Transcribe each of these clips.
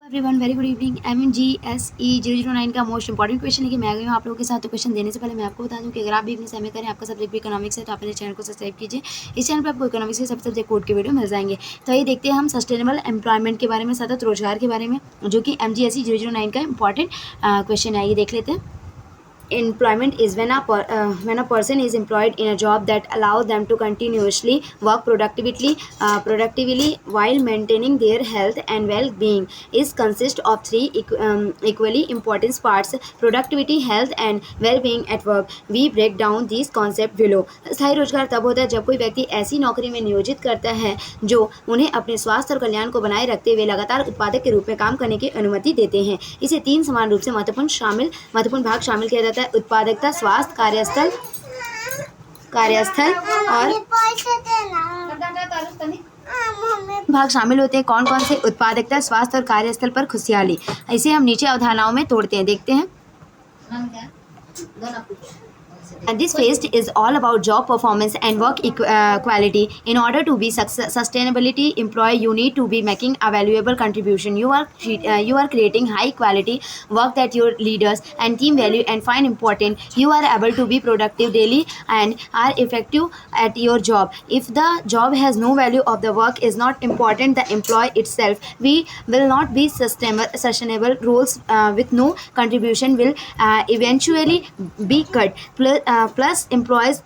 Everyone very good evening. MGSE 009 का most important question लेके मैं आ गई हूँ आप लोगों के साथ। तो क्वेश्चन देने से पहले मैं आपको बता दूं कि अगर आप भी अपने सेमी करें, आपका सब्जेक्ट भी इकोनॉमिक्स है, तो आप मेरे चैनल को सब्सक्राइब कीजिए। इस चैनल पर आपको इकोनॉमिक्स के सब सब्जेक्ट कोड के वीडियो मिल जाएंगे। तो ये देखते हैं हम सस्टेनेबल एम्प्लॉयमेंट के बारे में, सतत रोजगार के बारे में, जो कि MGSE 009 का इंपॉर्टेंट क्वेश्चन है। ये देख लेते हैं। Employment is when a person is employed in a job that allows them to continuously work productively while maintaining their health and well-being. Is consist of three equally important parts: productivity, health, and well-being at work. We break down these concepts below. स्थायी रोजगार तब होता है जब कोई व्यक्ति ऐसी नौकरी में नियोजित करता है जो उन्हें अपने स्वास्थ्य और कल्याण को बनाए रखते हुए लगातार उत्पादक के रूप में काम करने की अनुमति देते हैं। इसे तीन समान रूप से महत्वपूर्ण भाग शामिल किया जाता है: उत्पादकता, स्वास्थ्य, कार्यस्थल और भाग शामिल होते हैं। कौन कौन से? उत्पादकता, स्वास्थ्य और कार्यस्थल पर खुशहाली। इसे हम नीचे अवधारणाओं में तोड़ते हैं, देखते हैं। And this phase is all about job performance and work quality. In order to be sustainability employee, you need to be making a valuable contribution. You are creating high quality work that your leaders and team value and find important. You are able to be productive daily and are effective at your job. If the job has no value of the work is not important, the employee itself we will not be sustainable. Roles with no contribution will eventually be cut. Plus employees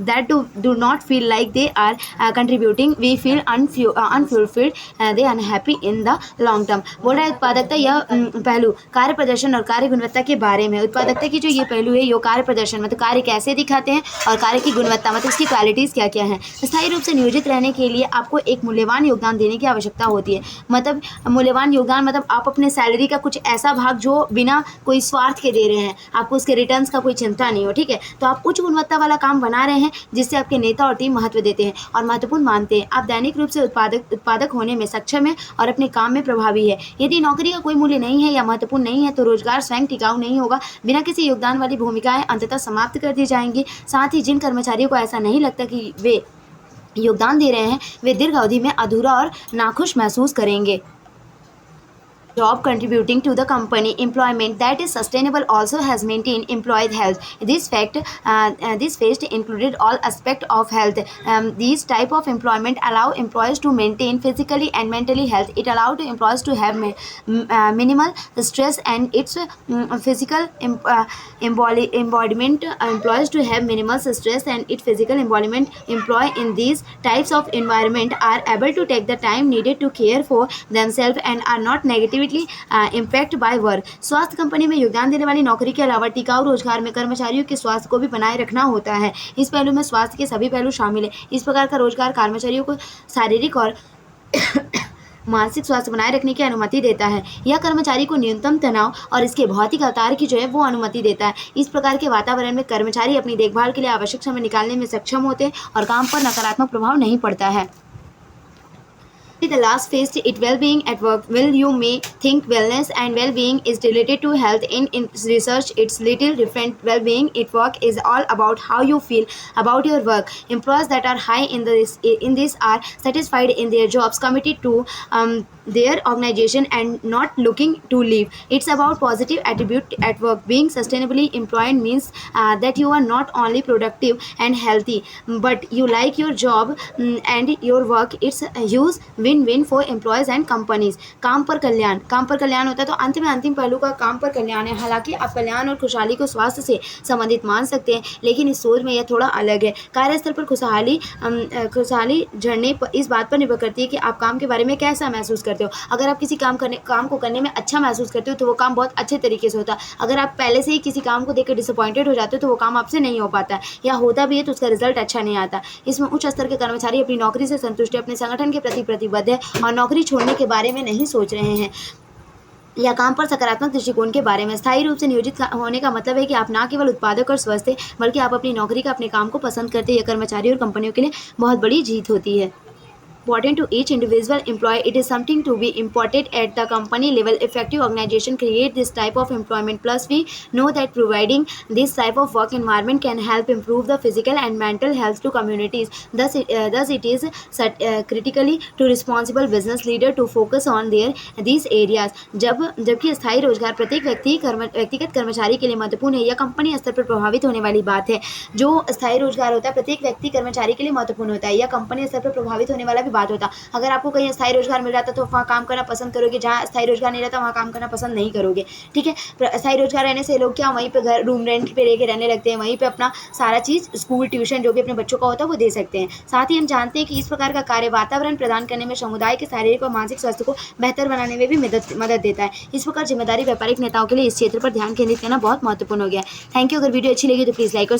that do not feel like they are contributing, we feel unfulfilled, they unhappy in the long term. बोल रहा है उत्पादकता यह पहलू कार्य प्रदर्शन और कार्य गुणवत्ता के बारे में। उत्पादकता की जो ये पहलू है, ये कार्य प्रदर्शन मतलब कार्य कैसे दिखाते हैं, और कार्य की गुणवत्ता मतलब उसकी क्वालिटीज़ क्या क्या हैं। स्थायी रूप से नियोजित रहने के लिए आपको एक मूल्यवान योगदान देने की आवश्यकता होती है। मतलब मूल्यवान योगदान मतलब आप अपने सैलरी का कुछ ऐसा भाग जो बिना कोई स्वार्थ के दे रहे हैं, आपको उसके रिटर्न्स का कोई चिंता नहीं हो, ठीक है। तो आप उच्च गुणवत्ता वाला काम बना रहे हैं जिससे आपके नेता और टीम महत्व देते हैं और महत्वपूर्ण मानते हैं। आप दैनिक रूप से उत्पादक होने में सक्षम है और अपने काम में प्रभावी है। यदि नौकरी का कोई मूल्य नहीं है या महत्वपूर्ण नहीं है तो रोजगार स्वयं टिकाऊ नहीं होगा। बिना किसी योगदान वाली भूमिकाएं अंततः समाप्त कर दी जाएंगी। साथ ही जिन कर्मचारियों को ऐसा नहीं लगता कि वे योगदान दे रहे हैं, वे दीर्घ अवधि में अधूरा और नाखुश महसूस करेंगे। Job contributing to the company employment that is sustainable also has maintained employee health. This phase included all aspects of health. These type of employment allow employees to maintain physically and mentally health. It allowed employees to have minimal stress and its physical embodiment. Employees to have minimal stress and its physical embodiment. Employee in these types of environment are able to take the time needed to care for themselves and are not negatively impact by work. स्वास्थ्य company में योगदान देने वाली नौकरी के अलावा टिकाऊ रोजगार में कर्मचारियों के स्वास्थ्य को भी बनाए रखना होता है। इस पहलू में स्वास्थ्य के सभी पहलू शामिल हैं। इस प्रकार का रोजगार कर्मचारियों को शारीरिक और मानसिक स्वास्थ्य बनाए रखने की अनुमति देता है। यह कर्मचारी को न्यूनतम तनाव और इसके भौतिक अवतार की जो है वो अनुमति देता है। इस प्रकार के वातावरण में कर्मचारी अपनी देखभाल के लिए आवश्यक समय निकालने में सक्षम होते हैं और काम पर नकारात्मक प्रभाव नहीं पड़ता है। The last phase, it well-being at work. You may think wellness and well-being is related to health. In research, it's little different. Well-being at work is all about how you feel about your work. Employees that are high in this are satisfied in their jobs, committed to their organization and not looking to leave. It's about positive attribute at work. Being sustainably employed means that you are not only productive and healthy, but you like your job and your work. It's a huge win-win for employees and companies. काम पर कल्याण होता है। तो अंतिम पहलू का काम पर कल्याण है। हालांकि आप कल्याण और खुशहाली को स्वास्थ्य से संबंधित मान सकते हैं, लेकिन इस सोच में यह थोड़ा अलग है। कार्यस्थल पर खुशहाली झड़ने इस बात पर निर्भर करती है कि आप काम के बारे में कैसा महसूस करते हो। अगर आप किसी काम को करने में अच्छा महसूस करते हो तो वो काम बहुत अच्छे तरीके से होता है। अगर आप पहले से ही किसी काम को देखकर डिसअपॉइंटेड हो जाते हो तो वो काम आपसे नहीं हो पाता है, या होता भी है तो उसका रिजल्ट अच्छा नहीं आता। इसमें उच्च स्तर के कर्मचारी अपनी नौकरी से संतुष्ट है, अपने संगठन के प्रति प्रतिबद्ध है और नौकरी छोड़ने के बारे में नहीं सोच रहे हैं या काम पर सकारात्मक दृष्टिकोण के बारे में। स्थायी रूप से नियोजित होने का मतलब है कि आप न केवल उत्पादक और स्वस्थ हैं, बल्कि आप अपनी नौकरी का, अपने काम को पसंद करते हैं। यह कर्मचारी और कंपनियों के लिए बहुत बड़ी जीत होती है। important to each individual employee. It is something to be imported at the company level. Effective organization create this type of employment. Plus, we know that providing this type of work environment can help improve the physical and mental health to communities. Thus it is critically to responsible business leader to focus on their these areas. जबकि स्थायी रोजगार प्रत्येक व्यक्तिगत कर्मचारी के लिए महत्वपूर्ण है, यह कंपनी स्तर पर प्रभावित होने वाली बात है। जो स्थायी रोजगार होता है प्रत्येक व्यक्ति कर्मचारी के लिए महत्वपूर्ण होता है, यह कंपनी स्तर पर प्रभावित होने वाला भी बात होता है। अगर आपको कहीं स्थायी रोजगार मिल जाता तो वहाँ काम करना पसंद करोगे, जहाँ स्थायी रोजगार नहीं रहता वहाँ काम करना पसंद नहीं करोगे। ठीक है, स्थायी रोजगार रहने से लोग क्या वहीं पे घर रूम रेंट पे लेके रहने लगते हैं, वहीं पे अपना सारा चीज़ स्कूल ट्यूशन जो भी अपने बच्चों का होता है वो दे सकते हैं। साथ ही हम जानते हैं कि इस प्रकार का कार्य वातावरण प्रदान करने में समुदाय के शारीरिक और मानसिक स्वास्थ्य को बेहतर बनाने में भी मदद देता है। इस प्रकार जिम्मेदारी व्यापारिक नेताओं के लिए इस क्षेत्र पर ध्यान केंद्रित करना बहुत महत्वपूर्ण हो गया है। Thank you. अगर वीडियो अच्छी लगी तो प्लीज़ लाइक और